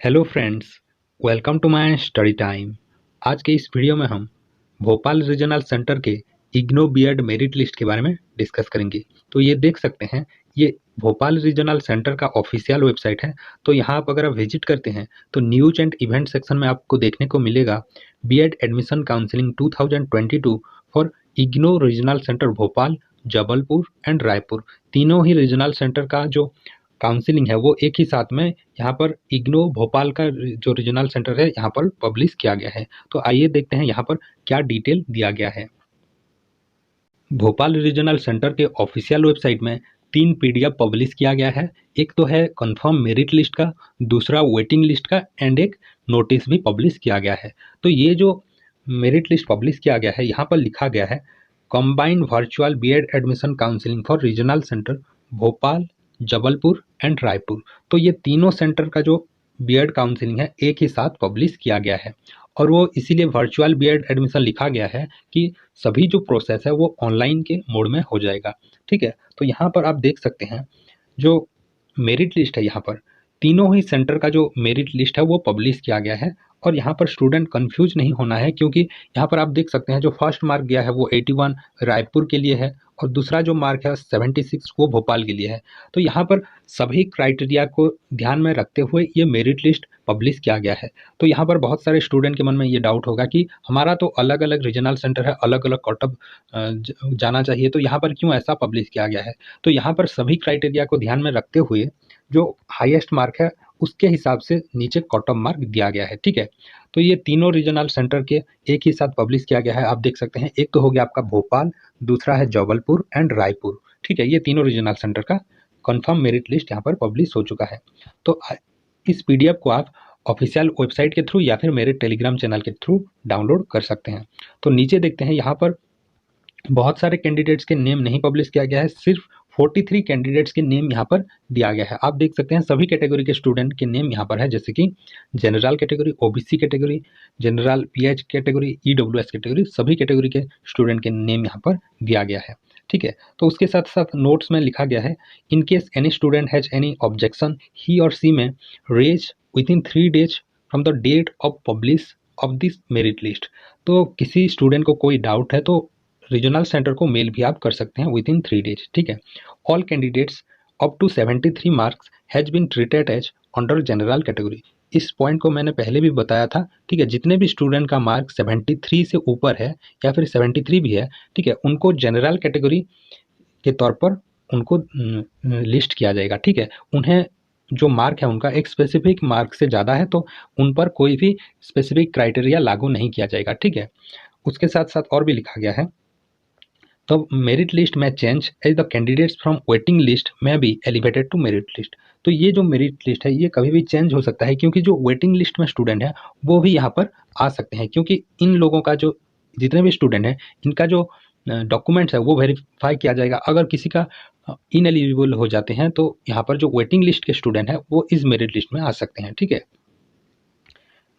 Hello friends, welcome to my study time. आज के इस वीडियो में हम भोपाल रीजनल सेंटर के इग्नो बीएड मेरिट लिस्ट के बारे में डिस्कस करेंगे। तो ये देख सकते हैं, ये भोपाल रीजनल सेंटर का ऑफिशियल वेबसाइट है। तो यहाँ आप अगर आप विजिट करते हैं तो न्यूज एंड इवेंट सेक्शन में आपको देखने को मिलेगा BEd admission counselling 2022 for IGNOU regional centre Bhopal, Jabalpur and Raipur. तीनों ही रीजनल सेंटर का जो काउंसलिंग है वो एक ही साथ में यहाँ पर इग्नो भोपाल का जो रीजनल सेंटर है यहाँ पर पब्लिश किया गया है। तो आइए देखते हैं यहाँ पर क्या डिटेल दिया गया है। भोपाल रीजनल सेंटर के ऑफिशियल वेबसाइट में 3 पीडीएफ पब्लिश किया गया है। एक तो है कंफर्म मेरिट लिस्ट का, दूसरा वेटिंग लिस्ट का एंड एक नोटिस भी पब्लिश किया गया है। तो ये जो मेरिट लिस्ट पब्लिश किया गया है यहाँ पर लिखा गया है combined virtual BEd admission counselling for regional centre Bhopal, Jabalpur and Raipur. तो ये तीनों सेंटर का जो बीएड काउंसलिंग है एक ही साथ पब्लिश किया गया है और वो इसीलिए वर्चुअल बीएड एडमिशन लिखा गया है कि सभी जो प्रोसेस है वो ऑनलाइन के मोड में हो जाएगा। ठीक है, तो यहाँ पर आप देख सकते हैं जो मेरिट लिस्ट है, यहाँ पर तीनों ही सेंटर का जो मेरिट लिस्ट है वो पब्लिश किया गया है। और यहाँ पर स्टूडेंट कंफ्यूज नहीं होना है, क्योंकि यहाँ पर आप देख सकते हैं जो फर्स्ट मार्क गया है वो 81 रायपुर के लिए है और दूसरा जो मार्क है 76 वो भोपाल के लिए है। तो यहाँ पर सभी क्राइटेरिया को ध्यान में रखते हुए ये मेरिट लिस्ट पब्लिश किया गया है। तो यहाँ पर बहुत सारे स्टूडेंट के मन में ये डाउट होगा कि हमारा तो अलग अलग रीजनल सेंटर है, अलग अलग कट ऑफ जाना चाहिए, तो यहाँ पर क्यों ऐसा पब्लिश किया गया है। तो यहाँ पर सभी क्राइटेरिया को ध्यान में रखते हुए जो हाईएस्ट मार्क है उसके हिसाब से नीचे कट ऑफ मार्क दिया गया है। ठीक है, तो ये तीनों रीजनल सेंटर के एक ही साथ पब्लिश किया गया है। आप देख सकते हैं, एक तो हो गया आपका भोपाल, दूसरा है जबलपुर एंड रायपुर। ठीक है, ये तीनों रीजनल सेंटर का कंफर्म मेरिट लिस्ट यहाँ पर पब्लिश हो चुका है। तो इस पीडीएफ को आप ऑफिशियल वेबसाइट के थ्रू या फिर मेरे टेलीग्राम चैनल के थ्रू डाउनलोड कर सकते हैं। तो नीचे देखते हैं, यहाँ पर बहुत सारे कैंडिडेट्स के नेम नहीं पब्लिश किया गया है, सिर्फ 43 कैंडिडेट्स के नेम यहाँ पर दिया गया है। आप देख सकते हैं सभी कैटेगरी के स्टूडेंट के नेम यहाँ पर है, जैसे कि general category, OBC category, general pH category, EWS category, सभी कैटेगरी के स्टूडेंट के नेम यहाँ पर दिया गया है। ठीक है, तो उसके साथ साथ नोट्स में लिखा गया है in case any student has any objection he और she may raise within 3 days from the date of publish of this merit list. तो किसी स्टूडेंट को कोई डाउट है तो रीजनल सेंटर को मेल भी आप कर सकते हैं विद इन 3 डेज। ठीक है, all candidates up to 73 marks has been treated as under general category. इस पॉइंट को मैंने पहले भी बताया था। ठीक है, जितने भी स्टूडेंट का मार्क 73 से ऊपर है या फिर 73 भी है, ठीक है, उनको जनरल कैटेगरी के तौर पर उनको लिस्ट किया जाएगा। ठीक है, उन्हें जो मार्क है उनका एक स्पेसिफिक मार्क से ज़्यादा है तो उन पर कोई भी स्पेसिफिक क्राइटेरिया लागू नहीं किया जाएगा। ठीक है, उसके साथ साथ और भी लिखा गया है तो मेरिट लिस्ट में change as the candidates from waiting list may be elevated to merit list. तो ये जो मेरिट लिस्ट है ये कभी भी चेंज हो सकता है, क्योंकि जो वेटिंग लिस्ट में स्टूडेंट है वो भी यहाँ पर आ सकते हैं, क्योंकि इन लोगों का जो जितने भी स्टूडेंट हैं इनका जो डॉक्यूमेंट्स है वो वेरीफाई किया जाएगा। अगर किसी का इनएलिजिबल हो जाते हैं तो यहाँ पर जो वेटिंग लिस्ट के स्टूडेंट है वो इस मेरिट लिस्ट में आ सकते हैं। ठीक है,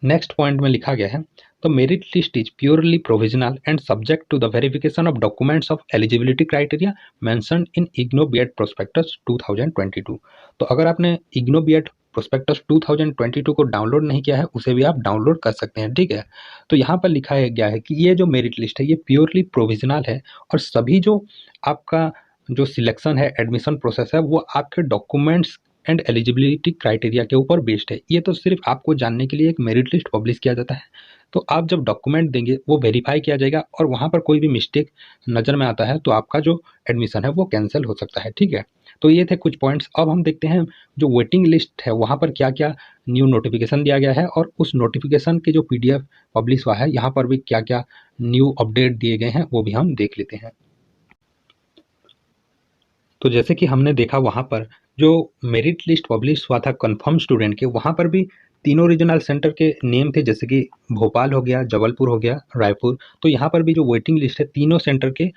नेक्स्ट पॉइंट में लिखा गया है तो merit list is purely provisional and subject to the verification of documents of eligibility criteria mentioned in IGNOU BEd prospectus 2022। तो अगर आपने इग्नो बीएड प्रोस्पेक्टस 2022 को डाउनलोड नहीं किया है उसे भी आप डाउनलोड कर सकते हैं। ठीक है, तो यहाँ पर लिखा गया है कि ये जो मेरिट लिस्ट है ये प्योरली प्रोविजनल है और सभी जो आपका जो सिलेक्शन है, एडमिशन प्रोसेस है, वो आपके डॉक्यूमेंट्स एंड एलिजिबिलिटी क्राइटेरिया के ऊपर बेस्ड है। ये तो सिर्फ आपको जानने के लिए एक मेरिट लिस्ट पब्लिश किया जाता है। तो आप जब डॉक्यूमेंट देंगे वो वेरीफाई किया जाएगा और वहाँ पर कोई भी मिस्टेक नज़र में आता है तो आपका जो एडमिशन है वो कैंसिल हो सकता है। ठीक है, तो ये थे कुछ पॉइंट्स। अब हम देखते हैं जो वेटिंग लिस्ट है वहाँ पर क्या क्या न्यू नोटिफिकेशन दिया गया है और उस नोटिफिकेशन के जो पीडीएफ पब्लिश हुआ है यहाँ पर भी क्या क्या न्यू अपडेट दिए गए हैं वो भी हम देख लेते हैं। तो जैसे कि हमने देखा वहाँ पर जो मेरिट लिस्ट पब्लिश हुआ था कंफर्म स्टूडेंट के, वहाँ पर भी तीनों रीजनल सेंटर के नेम थे, जैसे कि भोपाल हो गया, जबलपुर हो गया, रायपुर। तो यहाँ पर भी जो वेटिंग लिस्ट है तीनों सेंटर के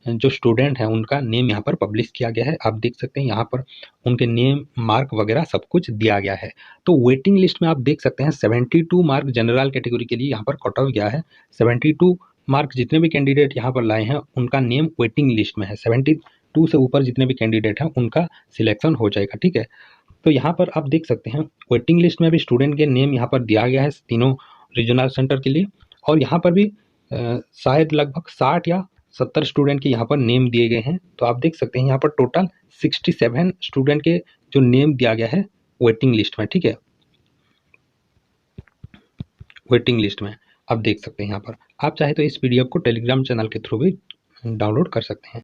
जो स्टूडेंट हैं उनका नेम यहाँ पर पब्लिश किया गया है। आप देख सकते हैं यहाँ पर उनके नेम, मार्क वगैरह सब कुछ दिया गया है। तो वेटिंग लिस्ट में आप देख सकते हैं 72 मार्क जनरल कैटेगरी के लिए यहाँ पर कट ऑफ गया है। 72 मार्क जितने भी कैंडिडेट यहाँ पर लाए हैं उनका नेम वेटिंग लिस्ट में है। 72 से ऊपर जितने भी कैंडिडेट हैं उनका सिलेक्शन हो जाएगा। ठीक है, तो यहाँ पर आप देख सकते हैं वेटिंग लिस्ट में भी स्टूडेंट के नेम यहाँ पर दिया गया है तीनों रीजनल सेंटर के लिए, और यहाँ पर भी शायद लगभग 60 या 70 स्टूडेंट के यहाँ पर नेम दिए गए हैं। तो आप देख सकते हैं यहाँ पर टोटल 67 स्टूडेंट के जो नेम दिया गया है वेटिंग लिस्ट में, ठीक है, वेटिंग लिस्ट में आप देख सकते हैं। यहाँ पर आप चाहे तो इस पीडीएफ को टेलीग्राम चैनल के थ्रू भी डाउनलोड कर सकते हैं।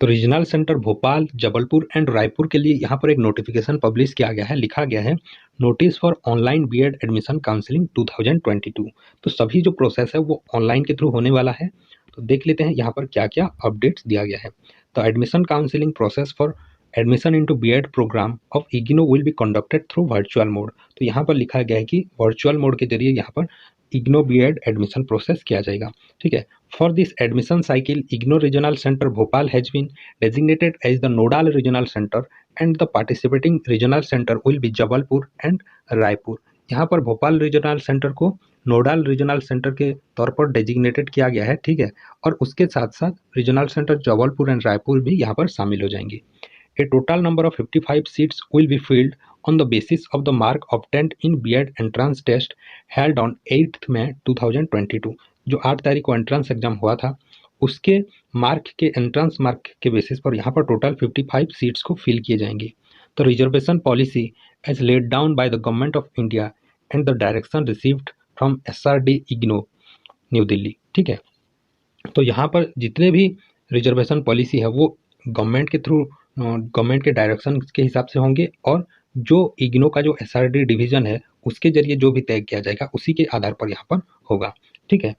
तो regional centre Bhopal, Jabalpur and Raipur के लिए यहाँ पर एक नोटिफिकेशन पब्लिश किया गया है, लिखा गया है notice for online BEd admission counselling 2022। तो सभी जो प्रोसेस है वो ऑनलाइन के थ्रू होने वाला है। तो देख लेते हैं यहाँ पर क्या क्या अपडेट्स दिया गया है। तो admission counselling process for admission into BEd programme of IGNOU will be conducted through virtual mode. तो यहाँ पर लिखा गया है कि वर्चुअल मोड के जरिए यहाँ पर इग्नो बीएड एडमिशन प्रोसेस किया जाएगा, ठीक है। For this admission cycle IGNOU regional centre Bhopal has been designated as the nodal regional center and the participating regional center will be Jabalpur and Raipur. यहाँ पर भोपाल रीजनल सेंटर को नोडल रीजनल सेंटर के तौर पर डेजिग्नेटेड किया गया है, ठीक है, और उसके साथ साथ regional centre Jabalpur and Raipur भी यहाँ पर शामिल हो जाएंगे। A total number of 55 seats will be filled on the basis of the mark obtained in B.Ed entrance test held on 8th May 2022। जो 8 तारीख को एंट्रेंस एग्जाम हुआ था उसके मार्क के एंट्रेंस मार्क के बेसिस पर यहाँ पर टोटल 55 सीट्स को फिल किए जाएंगे। तो reservation policy as laid down by the government of India and the direction received from SRD IGNOU New Delhi, ठीक है। तो यहाँ पर जितने भी रिजर्वेशन पॉलिसी है वो गवर्नमेंट के थ्रू, गवर्नमेंट के डायरेक्शन के हिसाब से होंगे, और जो इग्नो का जो SRD डिवीजन है उसके जरिए जो भी तय किया जाएगा उसी के आधार पर यहाँ पर होगा, ठीक है।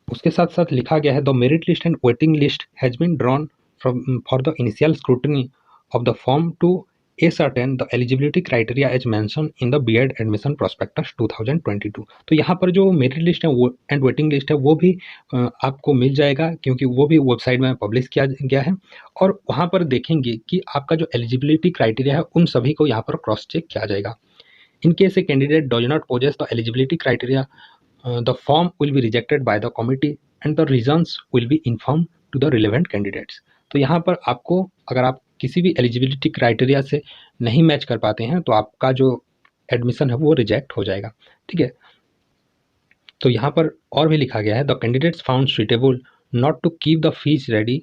उसके साथ साथ लिखा गया है the merit list and waiting list has been drawn from for the initial scrutiny of the form to ascertain the eligibility criteria as mentioned in the B.Ed admission prospectus 2022। तो यहाँ पर जो मेरिट लिस्ट है and waiting list है वो भी आपको मिल जाएगा, क्योंकि वो भी वेबसाइट में पब्लिश किया गया है, और वहाँ पर देखेंगे कि आपका जो एलिजिबिलिटी क्राइटेरिया है उन सभी को यहाँ पर क्रॉस चेक किया जाएगा। In case a candidate does not possess the eligibility criteria the form will be rejected by the committee and the reasons will be informed to the relevant candidates। तो यहाँ पर आपको अगर आप किसी भी एलिजिबिलिटी क्राइटेरिया से नहीं मैच कर पाते हैं तो आपका जो एडमिशन है वो रिजेक्ट हो जाएगा, ठीक है। तो यहाँ पर और भी लिखा गया है the candidates found suitable not to keep the fees ready,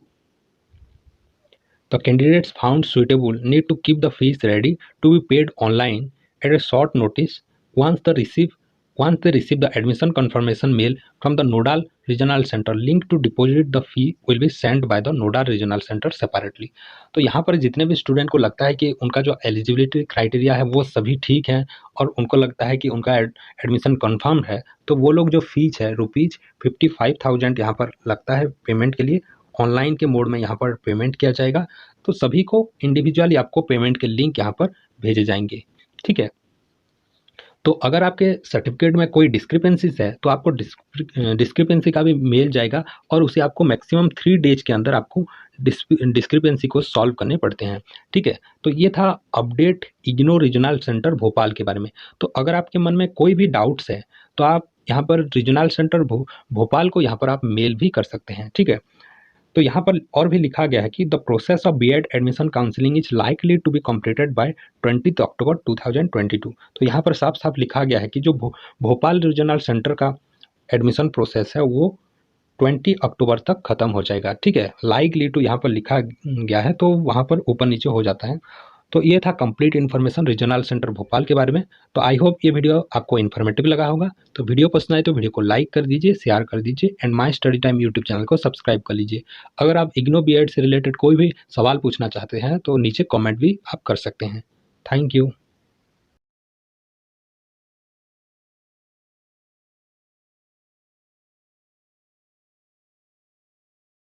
the candidates found suitable need to keep the fees ready to be paid online at a short notice once they receive the admission confirmation mail from the nodal regional center, link to deposit the fee will be sent by the nodal regional center separately। तो यहाँ पर जितने भी student को लगता है कि उनका जो एलिजिबिलिटी क्राइटेरिया है वो सभी ठीक है और उनको लगता है कि उनका एडमिशन कंफर्म है, तो वो लोग जो फीस है ₹55,000 यहाँ पर लगता है पेमेंट के लिए, ऑनलाइन के मोड में यहाँ पर पेमेंट किया जाएगा। तो सभी को इंडिविजुअली आपको पेमेंट के लिंक यहाँ पर भेजे जाएंगे, ठीक है। तो अगर आपके सर्टिफिकेट में कोई डिस्क्रिपेंसीज है तो आपको डिस्क्रिपेंसी का भी मेल जाएगा, और उसे आपको मैक्सिमम 3 डेज के अंदर आपको डिस्क्रिपेंसी को सॉल्व करने पड़ते हैं, ठीक है। तो ये था update IGNOU regional centre Bhopal के बारे में। तो अगर आपके मन में कोई भी डाउट्स है तो आप यहाँ पर रीजनल सेंटर भोपाल को यहाँ पर आप मेल भी कर सकते हैं, ठीक है। तो यहाँ पर और भी लिखा गया है कि the process of B.Ed admission counselling is likely to be completed by 20 October 2022। तो यहाँ पर साफ साफ लिखा गया है कि जो भोपाल रीजनल सेंटर का एडमिशन प्रोसेस है वो 20 अक्टूबर तक खत्म हो जाएगा, ठीक है। लाइकली टू यहाँ पर लिखा गया है तो वहाँ पर ऊपर नीचे हो जाता है। तो ये था complete information regional centre Bhopal के बारे में। तो आई होप ये वीडियो आपको इन्फॉर्मेटिव लगा होगा। तो वीडियो पसंद आए तो वीडियो को लाइक कर दीजिए, शेयर कर दीजिए and my study time YouTube channel को सब्सक्राइब कर लीजिए। अगर आप इग्नो B.Ed से रिलेटेड कोई भी सवाल पूछना चाहते हैं तो नीचे कॉमेंट भी आप कर सकते हैं। Thank you.